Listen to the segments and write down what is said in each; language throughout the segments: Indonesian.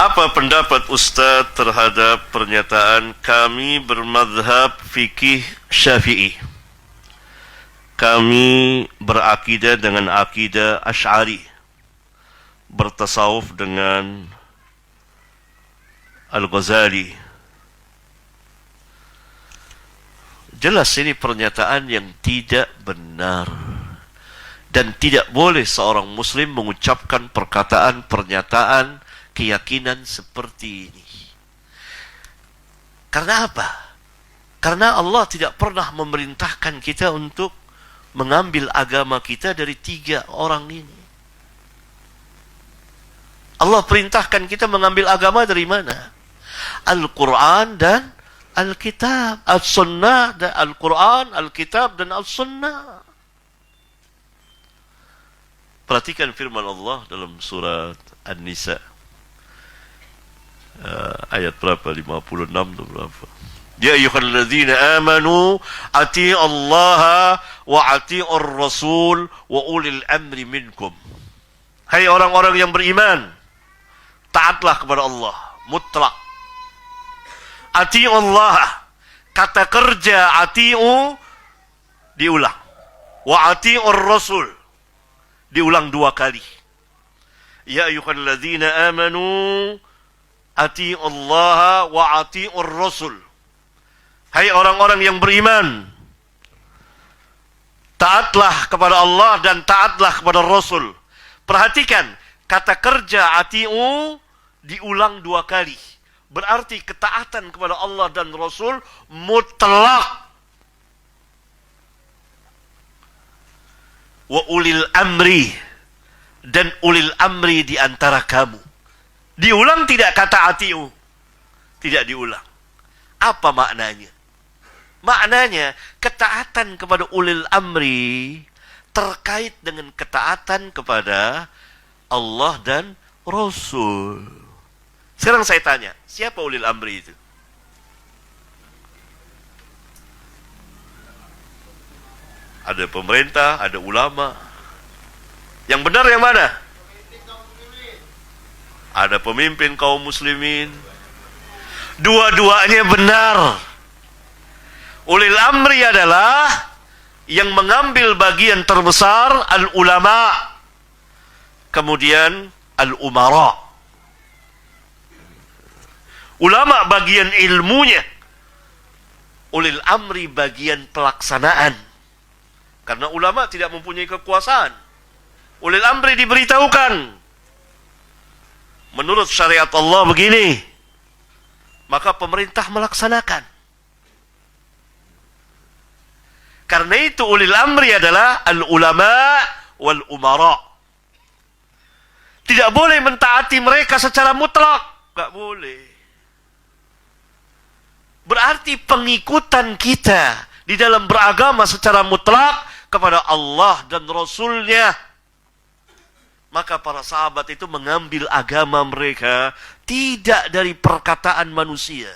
Apa pendapat Ustaz terhadap pernyataan kami bermadhab fikih Syafi'i? Kami berakidah dengan akidah Asy'ari, bertasawuf dengan Al-Ghazali. Jelas ini pernyataan yang tidak benar. Dan tidak boleh seorang muslim mengucapkan pernyataan keyakinan seperti ini. Karena apa? Karena Allah tidak pernah memerintahkan kita untuk mengambil agama kita dari tiga orang ini. Allah perintahkan kita mengambil agama dari mana? Al-Quran dan Al-Kitab. Al-Sunnah dan Al-Quran, Al-Kitab dan Al-Sunnah. Perhatikan firman Allah dalam surat An-Nisa. Ayat berapa? 56 atau berapa? Ya ayyuhalladzina amanu ati'u Allah wa ati'ur rasul wa ulil amri minkum. Hai orang-orang yang beriman, taatlah kepada Allah mutlak. Ati'u Allah, kata kerja ati'u diulang. Wa ati'ur rasul diulang dua kali. Ya ayyuhalladzina amanu ati'u Allah wa ati'ur rasul. Hai orang-orang yang beriman, taatlah kepada Allah dan taatlah kepada Rasul. Perhatikan, kata kerja ati'u diulang dua kali. Berarti ketaatan kepada Allah dan Rasul mutlak. Wa ulil amri, dan ulil amri di antara kamu. Diulang tidak kata ati'u? Tidak diulang. Apa maknanya? Maknanya ketaatan kepada ulil amri terkait dengan ketaatan kepada Allah dan Rasul. Sekarang saya tanya, siapa ulil amri itu? Ada pemerintah, ada ulama. Yang benar yang mana? Ada pemimpin kaum muslimin. Dua-duanya benar. Ulil amri adalah yang mengambil bagian terbesar, al-ulama. Kemudian al-umara. Ulama bagian ilmunya. Ulil amri bagian pelaksanaan. Karena ulama tidak mempunyai kekuasaan. Ulil amri diberitahukan. Menurut syariat Allah begini. Maka pemerintah melaksanakan. Karena itu ulil amri adalah al-ulama wal-umara. Tidak boleh mentaati mereka secara mutlak. Tak boleh. Berarti pengikutan kita di dalam beragama secara mutlak kepada Allah dan Rasulnya. Maka para sahabat itu mengambil agama mereka tidak dari perkataan manusia,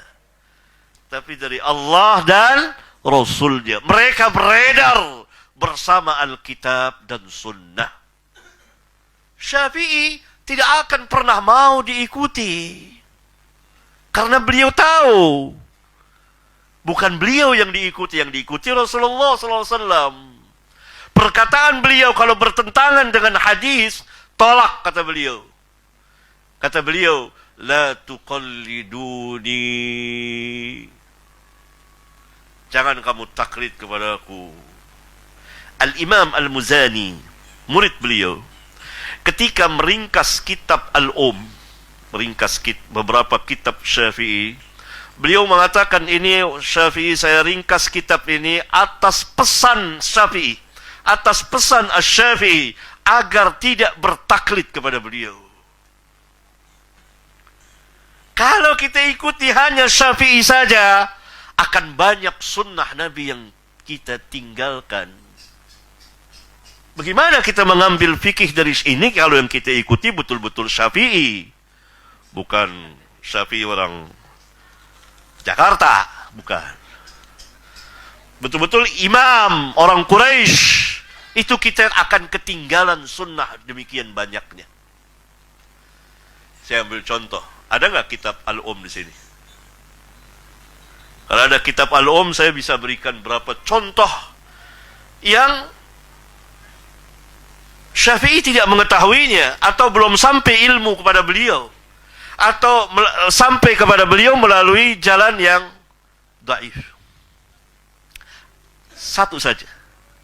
tapi dari Allah dan Rasulnya. Mereka beredar bersama Alkitab dan Sunnah. Syafi'i tidak akan pernah mau diikuti. Karena beliau tahu. Bukan beliau yang diikuti Rasulullah SAW. Perkataan beliau kalau bertentangan dengan hadis, tolak, kata beliau. Kata beliau, la tuqalliduni. Jangan kamu taklid kepadaku. Al-Imam Al-Muzani, murid beliau, ketika meringkas kitab meringkas beberapa kitab Syafi'i, beliau mengatakan, ini Syafi'i, saya ringkas kitab ini atas pesan Syafi'i, atas pesan Asy-Syafi'i, agar tidak bertaklid kepada beliau. Kalau kita ikuti hanya Syafi'i saja, akan banyak sunnah Nabi yang kita tinggalkan. Bagaimana kita mengambil fikih dari ini kalau yang kita ikuti betul-betul Syafi'i? Bukan Syafi'i orang Jakarta, bukan. Betul-betul imam orang Quraisy. Itu kita akan ketinggalan sunnah demikian banyaknya. Saya ambil contoh. Ada nggak kitab Al-Um di sini? Kalau ada kitab Al-Um, saya bisa berikan berapa contoh yang Syafi'i tidak mengetahuinya, atau belum sampai ilmu kepada beliau, atau sampai kepada beliau melalui jalan yang dhaif. Satu saja,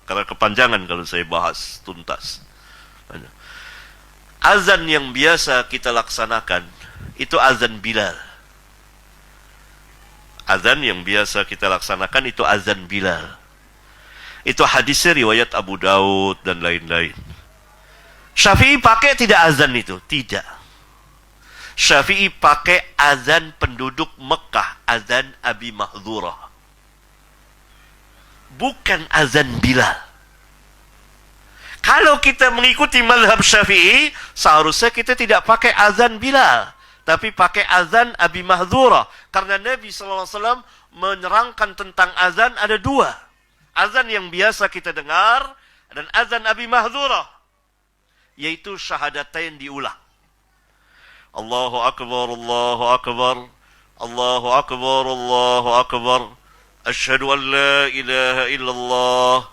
karena kepanjangan kalau saya bahas tuntas. Azan yang biasa kita laksanakan itu azan Bilal. Azan yang biasa kita laksanakan itu azan Bilal. Itu hadisnya riwayat Abu Daud dan lain-lain. Syafi'i pakai tidak azan itu? Tidak. Syafi'i pakai azan penduduk Mekah, azan Abi Mahdzurah. Bukan azan Bilal. Kalau kita mengikuti mazhab Syafi'i, seharusnya kita tidak pakai azan Bilal, tapi pakai azan Abi Mahdzurah. Karena Nabi SAW menerangkan tentang azan ada dua. Azan yang biasa kita dengar dan azan Abi Mahdzurah, yaitu syahadatain diulang. Allahu Akbar, Allahu Akbar, Allahu Akbar, Allahu Akbar. Asyhadu an la ilaha illallah,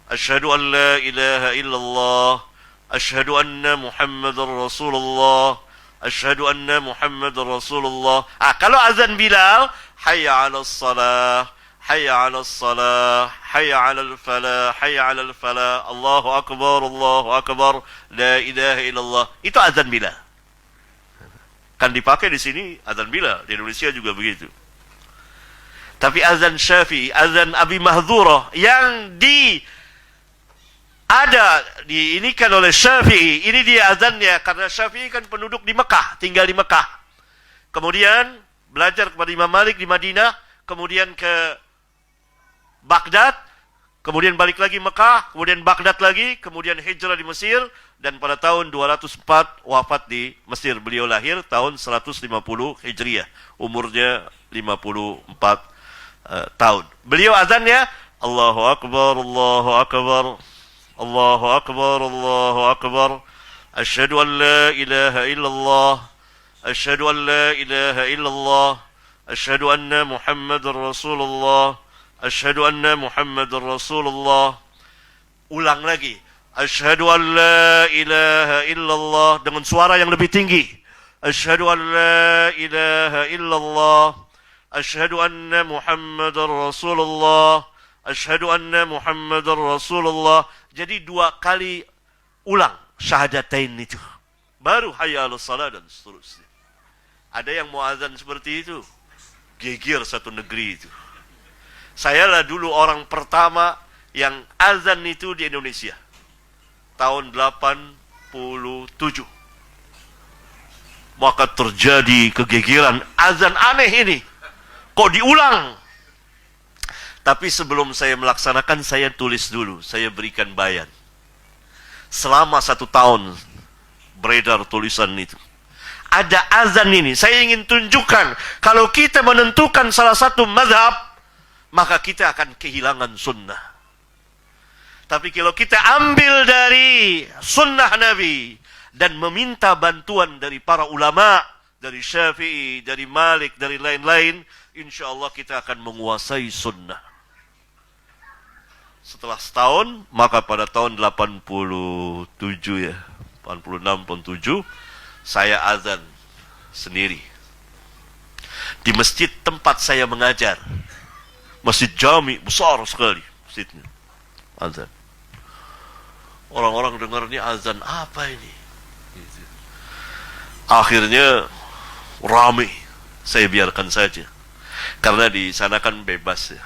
asyhadu an la ilaha illallah, asyhadu anna Muhammadar Rasulullah, asyhadu anna Muhammadar Rasulullah. Kalau azan Bilal, hayya 'alas salah, hayya 'alas salah, hayya 'alal falah, hayya 'alal falah, Allahu Akbar, Allahu Akbar, la ilaha illallah. Itu azan Bilal. Kan dipakai di sini azan Bilal, di Indonesia juga begitu. Tapi azan Syafi'i, azan Abi Mahdzurah yang diinikan oleh Syafi'i, ini dia azannya, karena Syafi'i kan penduduk di Mekah, tinggal di Mekah. Kemudian belajar kepada Imam Malik di Madinah, kemudian ke Baghdad, kemudian balik lagi Mekah, kemudian Baghdad lagi, kemudian hijrah di Mesir, dan pada tahun 204 wafat di Mesir. Beliau lahir tahun 150 Hijriah, umurnya 54 tahun. Beliau azannya Allahu Akbar, Allahu Akbar, Allahu Akbar, Allahu Akbar, asyhadu an la ilaha illallah, asyhadu an la ilaha illallah, asyhadu anna Muhammadar Rasulullah, asyhadu anna Muhammadar Rasulullah. Ulang lagi, asyhadu an la ilaha illallah, dengan suara yang lebih tinggi. Asyhadu an la ilaha illallah, asyhadu anna Muhammadar Rasulullah, asyhadu anna Muhammadar Rasulullah. Jadi dua kali ulang syahadatain itu, baru hayya 'alas salat dan seterusnya. Ada yang mau azan seperti itu, geger satu negeri itu. Sayalah dulu orang pertama yang azan itu di Indonesia tahun 87. Maka terjadi kegegeran, azan aneh ini kok diulang. Tapi sebelum saya melaksanakan, saya tulis dulu, saya berikan bayan. Selama 1 tahun beredar tulisan itu. Ada azan ini, saya ingin tunjukkan kalau kita menentukan salah satu mazhab, maka kita akan kehilangan sunnah. Tapi kalau kita ambil dari sunnah Nabi dan meminta bantuan dari para ulama, dari Syafi'i, dari Malik, dari lain-lain, insya Allah kita akan menguasai sunnah. Setelah setahun, maka pada tahun 87 ya, 86, 87, saya azan sendiri. Di masjid tempat saya mengajar. Masjid Jami, besar sekali masjidnya. Azan. Orang-orang dengar ini azan apa ini? Akhirnya ramai. Saya biarkan saja. Karena di sana kan bebas ya.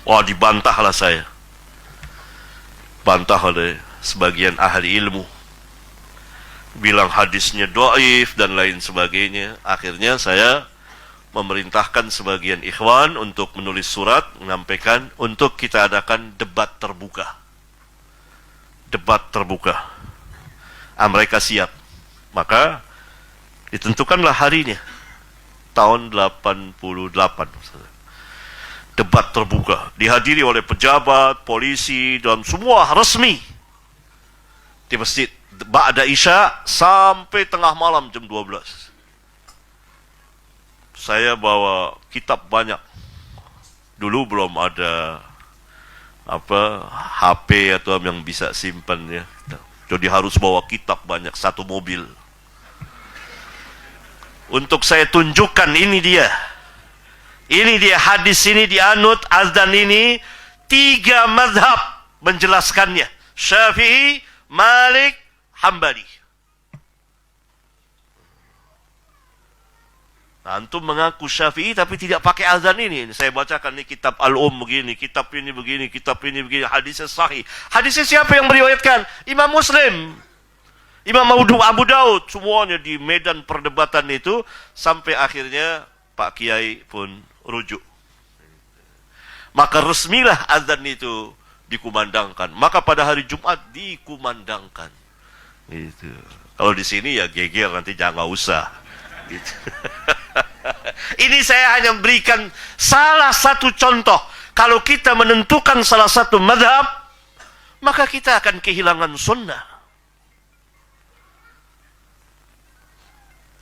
Wah, dibantahlah saya. Bantah oleh sebagian ahli ilmu. Bilang hadisnya dhaif dan lain sebagainya. Akhirnya saya memerintahkan sebagian ikhwan untuk menulis surat, menyampaikan untuk kita adakan debat terbuka. Debat terbuka. Mereka siap. Maka ditentukanlah harinya. Tahun 88. Debat terbuka, dihadiri oleh pejabat, polisi, dan semua resmi di masjid. ba'da isya sampai tengah malam jam 12. Saya bawa kitab banyak. Dulu belum ada HP atau yang bisa simpan ya. Jadi harus bawa kitab banyak, satu mobil. Untuk saya tunjukkan ini dia. Ini dia hadis ini dianut, azan ini 3 mazhab menjelaskannya. Syafi'i, Malik, Hambali. Nah, antum mengaku Syafi'i tapi tidak pakai azan ini. Saya bacakan nih kitab begini, kitab ini begini, kitab ini begini, hadisnya sahih. Hadisnya siapa yang meriwayatkan? Imam Muslim, Imam Abu Daud, semuanya di medan perdebatan itu sampai akhirnya Pak Kiai pun rujuk. Maka resmilah azan itu dikumandangkan. Maka pada hari Jumat dikumandangkan. Gitu. Kalau di sini ya geger, nanti jangan usah. Gitu. Ini saya hanya berikan salah satu contoh. Kalau kita menentukan salah satu mazhab, maka kita akan kehilangan sunnah.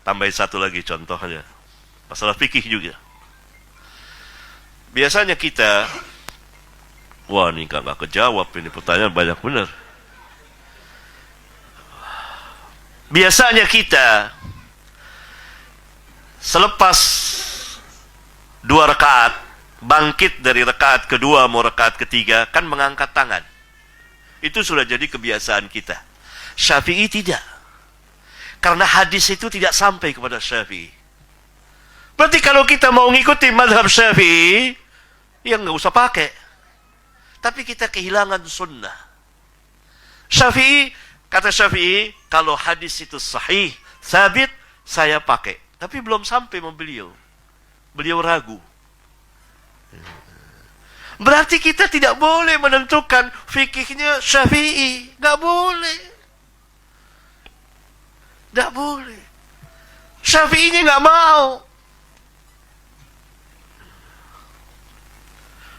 Tambahin satu lagi contohnya. Masalah fikih juga. Biasanya kita, wah ini nggak kejawab, ini pertanyaan banyak benar. Biasanya kita selepas 2 rakaat, bangkit dari rakaat kedua mau rakaat ketiga, kan mengangkat tangan. Itu sudah jadi kebiasaan kita. Syafi'i tidak. Karena hadis itu tidak sampai kepada Syafi'i. Berarti kalau kita mau ngikuti mazhab Syafi'i, ya nggak usah pakai. Tapi kita kehilangan sunnah. Syafi'i, kata Syafi'i, kalau hadis itu sahih, sabit, saya pakai. Tapi belum sampai membeliau. Beliau ragu. Berarti kita tidak boleh menentukan fikihnya Syafi'i. Nggak boleh. Nggak boleh. Syafi'inya nggak mau.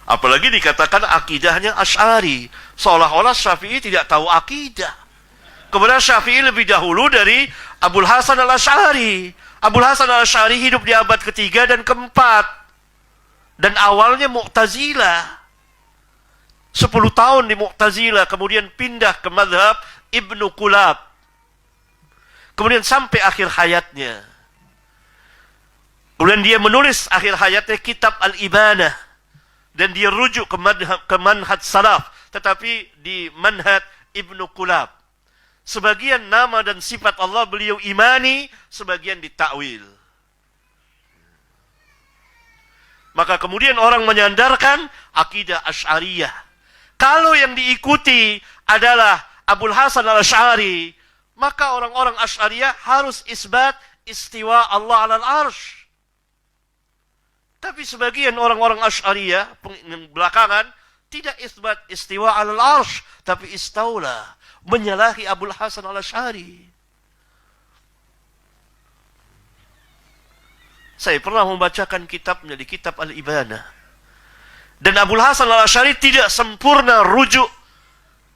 Apalagi dikatakan akidahnya Asy'ari. Seolah-olah Syafi'i tidak tahu akidah. Kemudian Syafi'i lebih dahulu dari Abul Hasan al-Asy'ari. Abul Hasan al-Asy'ari hidup di abad ketiga dan keempat. Dan awalnya Mu'tazilah. 10 tahun di Mu'tazilah. Kemudian pindah ke mazhab Ibnu Qulab. Kemudian sampai akhir hayatnya. Kemudian dia menulis akhir hayatnya kitab Al-Ibanah. Dan dia rujuk ke manhaj salaf. Tetapi di manhaj Ibnu Qulab. Sebagian nama dan sifat Allah beliau imani, sebagian ditakwil. Maka kemudian orang menyandarkan akidah Asy'ariyah. Kalau yang diikuti adalah Abul Hasan al-Asy'ari, maka orang-orang Asy'ariyah harus isbat istiwa Allah 'alal arsy. Tapi sebagian orang-orang Asy'ariyah belakangan tidak isbat istiwa 'alal arsy, tapi istaula, menyalahi Abul Hasan al-Asy'ari. Saya pernah membacakan kitabnya di kitab Al-Ibanah. Dan Abul Hasan al-Asy'ari tidak sempurna rujuk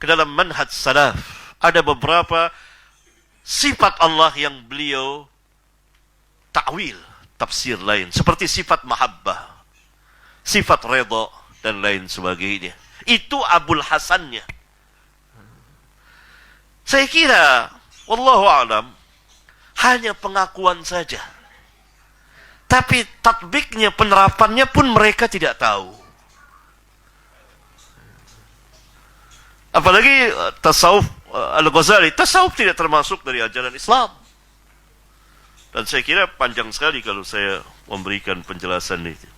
ke dalam manhaj salaf. Ada beberapa sifat Allah yang beliau takwil, tafsir lain. Seperti sifat mahabbah, sifat redha, dan lain sebagainya. Itu Abul Hasannya. Saya kira, wallahu a'lam, hanya pengakuan saja. Tapi tatbiknya, penerapannya pun mereka tidak tahu. Apalagi tasawuf Al-Ghazali. Tasawuf tidak termasuk dari ajaran Islam. Dan saya kira panjang sekali kalau saya memberikan penjelasan itu.